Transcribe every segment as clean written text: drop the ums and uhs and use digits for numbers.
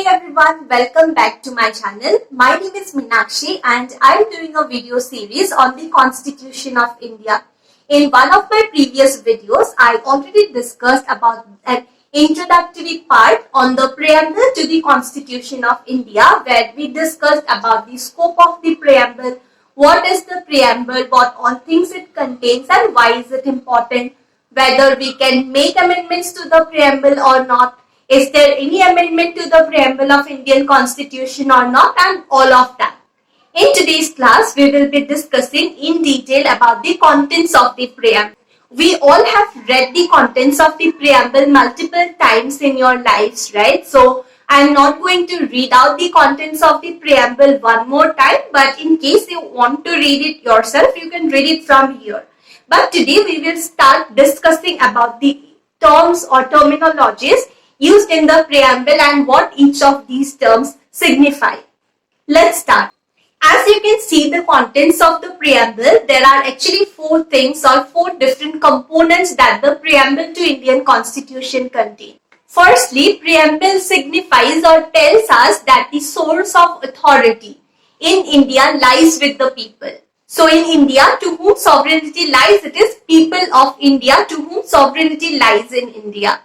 Hey everyone, welcome back to my channel. My name is Meenakshi and I am doing a video series on the Constitution of India. In one of my previous videos, I already discussed about an introductory part on the Preamble to the Constitution of India, where we discussed about the scope of the Preamble, what is the Preamble, what all things it contains and why is it important, whether we can make amendments to the Preamble or not. Is there any amendment to the Preamble of Indian Constitution or not, and all of that. In today's class, we will be discussing in detail about the contents of the Preamble. We all have read the contents of the Preamble multiple times in your lives, right? So, I am not going to read out the contents of the Preamble one more time, but in case you want to read it yourself, you can read it from here. But today, we will start discussing about the terms or terminologies used in the Preamble and what each of these terms signify. Let's start. As you can see the contents of the Preamble, there are actually four things or four different components that the Preamble to Indian Constitution contains. Firstly, Preamble signifies or tells us that the source of authority in India lies with the people. So in India, to whom sovereignty lies, it is people of India to whom sovereignty lies in India.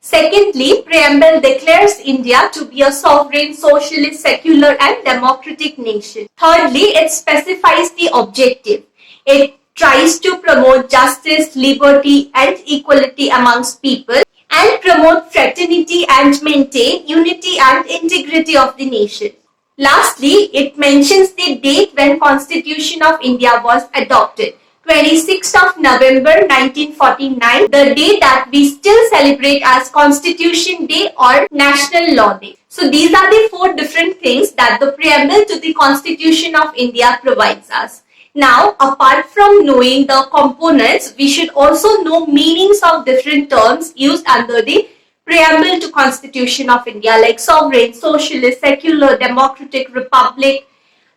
Secondly, Preamble declares India to be a sovereign, socialist, secular and democratic nation. Thirdly, it specifies the objective. It tries to promote justice, liberty and equality amongst people and promote fraternity and maintain unity and integrity of the nation. Lastly, it mentions the date when Constitution of India was adopted. 26th of November 1949, the day that we still celebrate as Constitution Day or National Law Day. So these are the four different things that the Preamble to the Constitution of India provides us. Now, apart from knowing the components, we should also know meanings of different terms used under the Preamble to Constitution of India, like sovereign, socialist, secular, democratic, republic,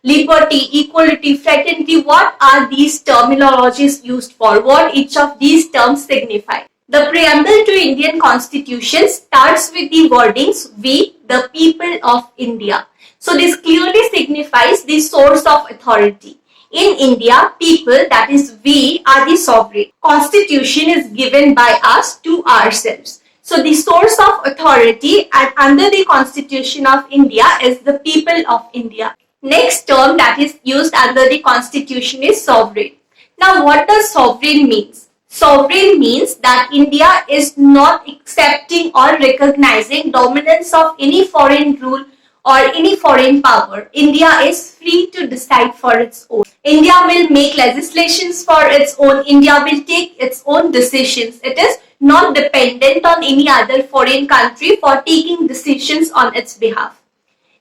liberty, equality, fraternity. What are these terminologies used for? What each of these terms signify? The Preamble to Indian Constitution starts with the wordings "we, the people of India." So this clearly signifies the source of authority. In India, people, that is we, are the sovereign. Constitution is given by us to ourselves. So the source of authority and under the Constitution of India is the people of India. Next term that is used under the Constitution is sovereign. Now what does sovereign means? Sovereign means that India is not accepting or recognizing dominance of any foreign rule or any foreign power. India is free to decide for its own. India will make legislations for its own. India will take its own decisions. It is not dependent on any other foreign country for taking decisions on its behalf.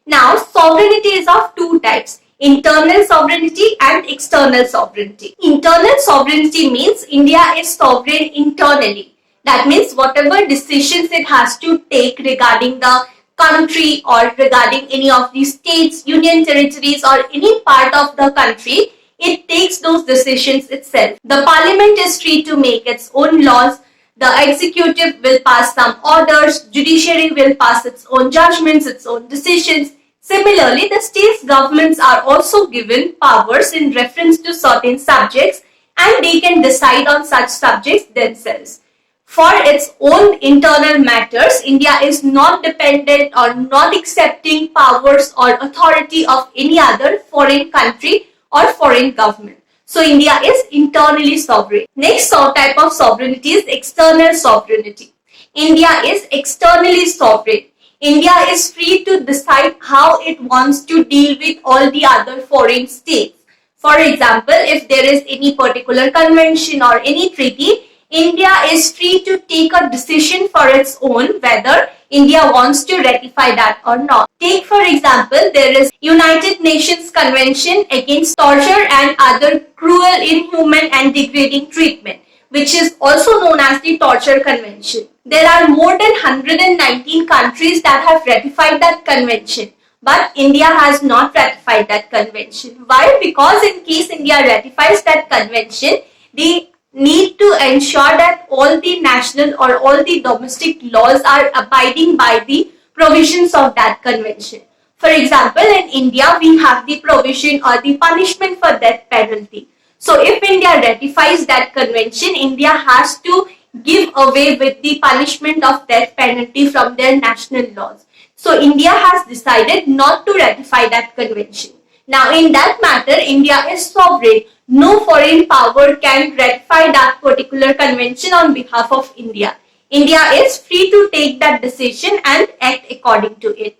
Now, sovereignty is of two types, internal sovereignty and external sovereignty. Internal sovereignty means India is sovereign internally. That means whatever decisions it has to take regarding the country or regarding any of the states, union territories or any part of the country, it takes those decisions itself. The parliament is free to make its own laws. The executive will pass some orders, judiciary will pass its own judgments, its own decisions. Similarly, the state governments are also given powers in reference to certain subjects and they can decide on such subjects themselves. For its own internal matters, India is not dependent or not accepting powers or authority of any other foreign country or foreign government. So India is internally sovereign. Next type of sovereignty is external sovereignty. India is externally sovereign. India is free to decide how it wants to deal with all the other foreign states. For example, if there is any particular convention or any treaty, India is free to take a decision for its own whether India wants to ratify that or not. Take for example, there is United Nations Convention Against Torture and Other Cruel, Inhuman and Degrading Treatment, which is also known as the Torture Convention. There are more than 119 countries that have ratified that convention, but India has not ratified that convention. Why? Because in case India ratifies that convention, they need to ensure that all the national or all the domestic laws are abiding by the provisions of that convention. For example, in India, we have the provision or the punishment for death penalty. So if India ratifies that convention, India has to give away with the punishment of death penalty from their national laws. So India has decided not to ratify that convention. Now in that matter, India is sovereign. No foreign power can ratify that particular convention on behalf of India. India is free to take that decision and act according to it.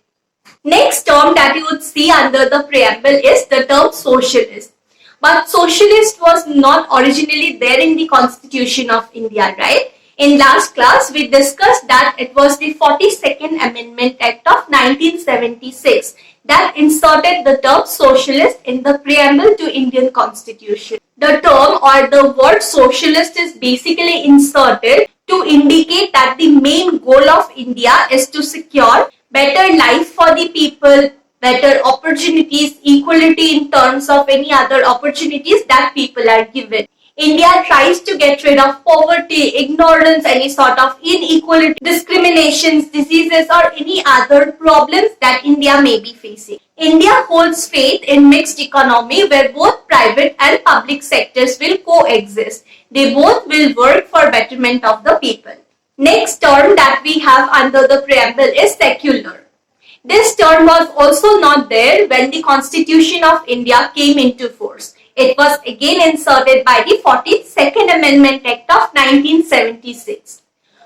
Next term that you would see under the preamble is the term socialist. But socialist was not originally there in the Constitution of India, right? In last class, we discussed that it was the 42nd Amendment Act of 1976 that inserted the term socialist in the preamble to Indian Constitution. The term or the word socialist is basically inserted to indicate that the main goal of India is to secure better life for the people, better opportunities, equality in terms of any other opportunities that people are given. India tries to get rid of poverty, ignorance, any sort of inequality, discriminations, diseases, or any other problems that India may be facing. India holds faith in mixed economy where both private and public sectors will coexist. They both will work for betterment of the people. Next term that we have under the preamble is secular. This term was also not there when the Constitution of India came into force. It was again inserted by the 42nd Amendment Act of 1976.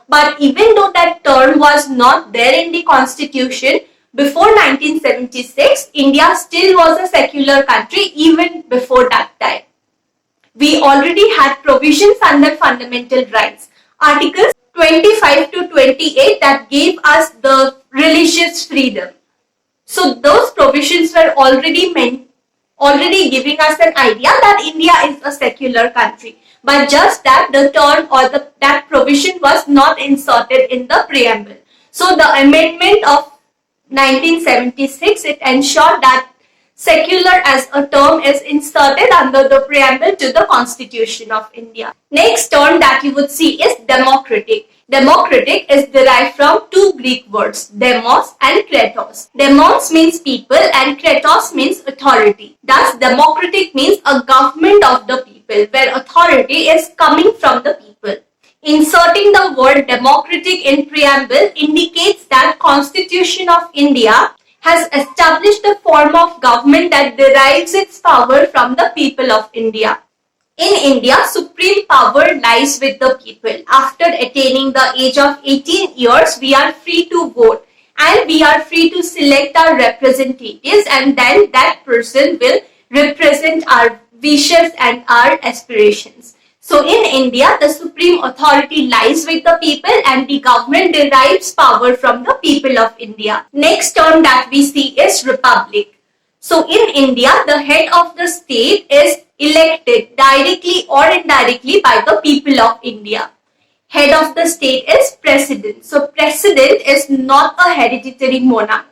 But even though that term was not there in the Constitution before 1976, India still was a secular country even before that time. We already had provisions under fundamental rights. Articles 25 to 28 that gave us the religious freedom. So those provisions were already giving us an idea that India is a secular country. But just that the term or that provision was not inserted in the preamble. So the amendment of 1976, it ensured that secular as a term is inserted under the preamble to the Constitution of India. Next term that you would see is democratic. Democratic is derived from two Greek words, demos and kratos. Demos means people and kratos means authority. Thus, democratic means a government of the people where authority is coming from the people. Inserting the word democratic in preamble indicates that Constitution of India has established a form of government that derives its power from the people of India. In India, supreme power lies with the people. After attaining the age of 18 years, we are free to vote and we are free to select our representatives, and then that person will represent our wishes and our aspirations. So in India, the supreme authority lies with the people and the government derives power from the people of India. Next term that we see is republic. So in India, the head of the state is elected directly or indirectly by the people of India. Head of the state is president. So president is not a hereditary monarch.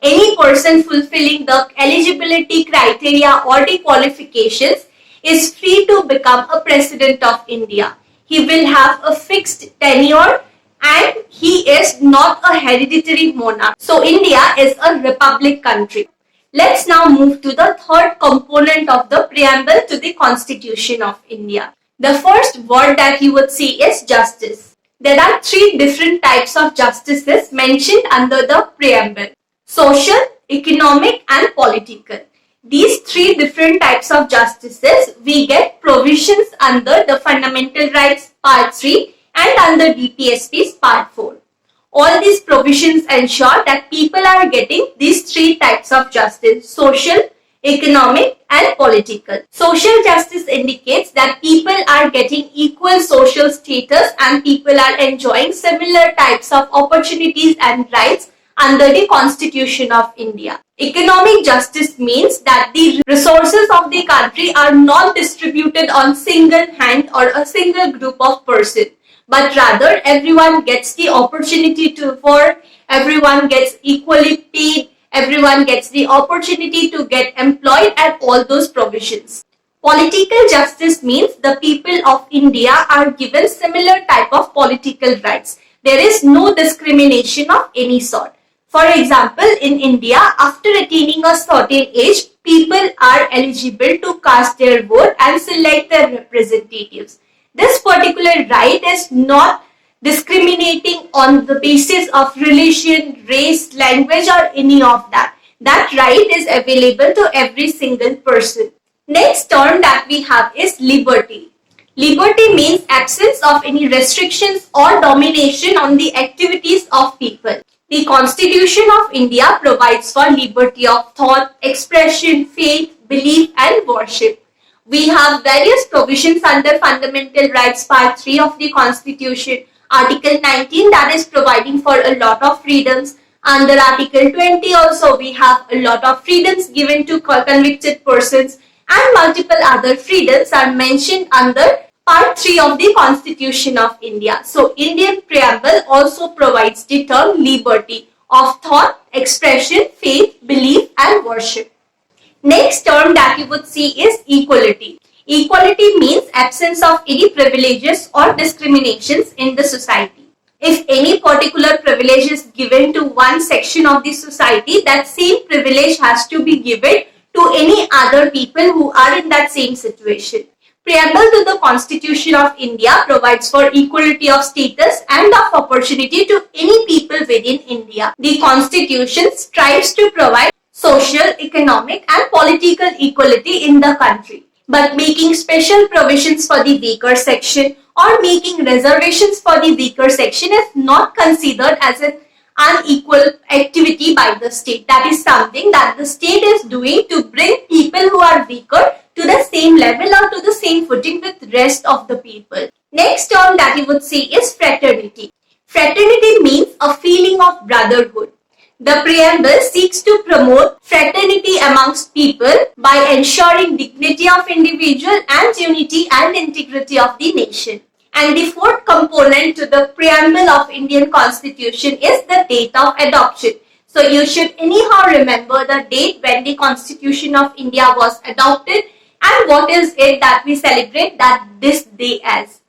Any person fulfilling the eligibility criteria or the qualifications is free to become a president of India. He will have a fixed tenure and he is not a hereditary monarch. So India is a republic country. Let's now move to the third component of the preamble to the Constitution of India. The first word that you would see is justice. There are three different types of justices mentioned under the preamble: social, economic and political. These three different types of justices, we get provisions under the Fundamental Rights Part 3 and under DPSP's Part 4. All these provisions ensure that people are getting these three types of justice: social, economic and political. Social justice indicates that people are getting equal social status and people are enjoying similar types of opportunities and rights under the Constitution of India. Economic justice means that the resources of the country are not distributed on single hand or a single group of persons, but rather everyone gets the opportunity to work, everyone gets equally paid, everyone gets the opportunity to get employed, and all those provisions. Political justice means the people of India are given similar type of political rights. There is no discrimination of any sort. For example, in India, after attaining a certain age, people are eligible to cast their vote and select their representatives. This particular right is not discriminating on the basis of religion, race, language, or any of that. That right is available to every single person. Next term that we have is liberty. Liberty means absence of any restrictions or domination on the activities of people. The Constitution of India provides for liberty of thought, expression, faith, belief, and worship. We have various provisions under Fundamental Rights Part 3 of the Constitution. Article 19 that is providing for a lot of freedoms. Under Article 20 also we have a lot of freedoms given to convicted persons, and multiple other freedoms are mentioned under Part 3 of the Constitution of India. So, Indian Preamble also provides the term liberty of thought, expression, faith, belief, and worship. Next term that you would see is equality. Equality means absence of any privileges or discriminations in the society. If any particular privilege is given to one section of the society, that same privilege has to be given to any other people who are in that same situation. Preamble to the Constitution of India provides for equality of status and of opportunity to any people within India. The Constitution strives to provide social, economic, and political equality in the country, but making special provisions for the weaker section or making reservations for the weaker section is not considered as an unequal activity by the state. That is something that the state is doing to bring people who are weaker to the same level or to the same footing with rest of the people. Next term that you would see is fraternity. Fraternity means a feeling of brotherhood. The preamble seeks to promote fraternity amongst people by ensuring dignity of individual and unity and integrity of the nation. And the fourth component to the preamble of Indian Constitution is the date of adoption. So you should anyhow remember the date when the Constitution of India was adopted and what is it that we celebrate that this day as.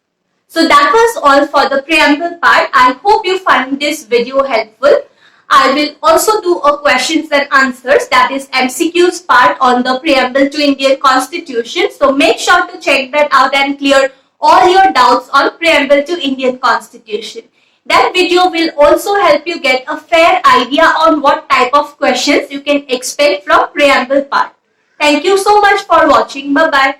So that was all for the preamble part. I hope you find this video helpful. I will also do a questions and answers, that is MCQs part on the preamble to Indian Constitution. So make sure to check that out and clear all your doubts on preamble to Indian Constitution. That video will also help you get a fair idea on what type of questions you can expect from preamble part. Thank you so much for watching. Bye-bye.